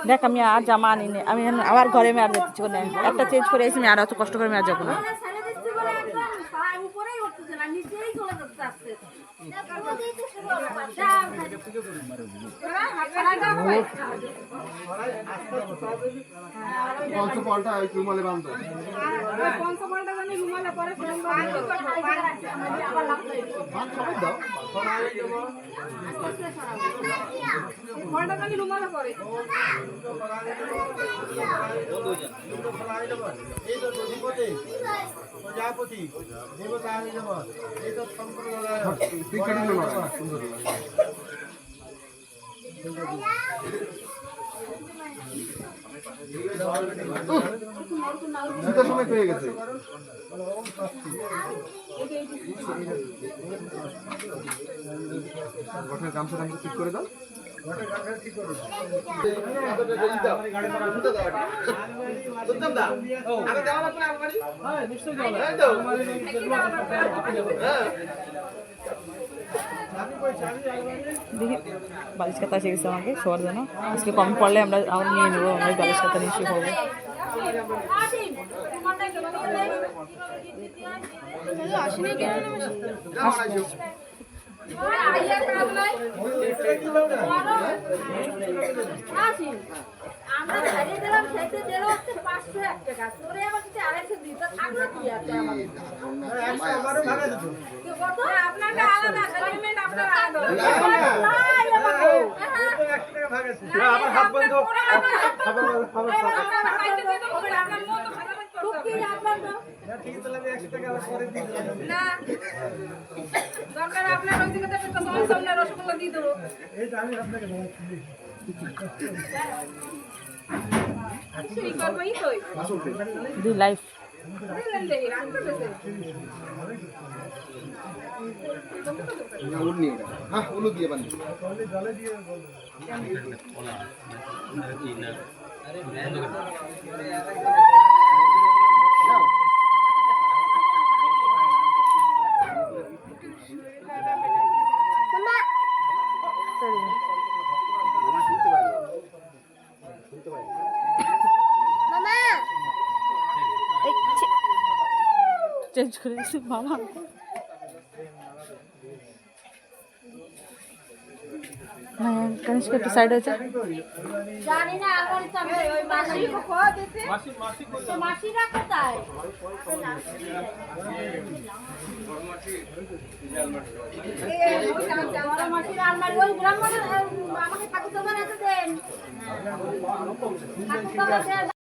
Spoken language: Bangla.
দেখ আমি আর জামা আনি নি, আমি আবার ঘরে আর যাচ্ছি না, একটা চেঞ্জ করে এসে আমি আর অত কষ্ট করে আমি আর যাবো না। সময় পেয়ে গেছে গামছাটা ঠিক করে দাও। দেখি বালিশ খাতা এসে গেছে আমাকে শোয়ার জন্য, আজকে কম পড়লে আমরা নিয়ে নেবো, আমরা বালিশ খাতা নিয়ে শুয়ে পড়বো। আমরা ছাড়িয়ে দিলাম, খেতে দিল 501 টাকা, তোরে আবার কিছু আরেকটা দিতে থাকলো কি আছে আমাদের কত আপনাকে আলাদা পেমেন্ট আপনার আলাদা ভাগ আছে আবার হাত বন্ধ ঠিক তো লাগে 100 টাকা আবার পরে দিই না দরকার আপনার ওই দিকে তো সমান সামনে রসগোল্লা দিয়ে দেবো, এইটা আমি আপনাকে বলছি দি লাইফ দিয়ে বান্ধি চেঞ্জ করে দিচ্ছি বাবা। কনিষ্ক একটু সাইড হয়েছে, জানি না আবার তবে ওই মাসি কোথায় দিতে তো মাসিরা কোথায় বড় মাসিরা আলমারি ওই গ্রাম আমাকে ঠাকুর দোকানে আছে দেন ঠাকুর দোকানে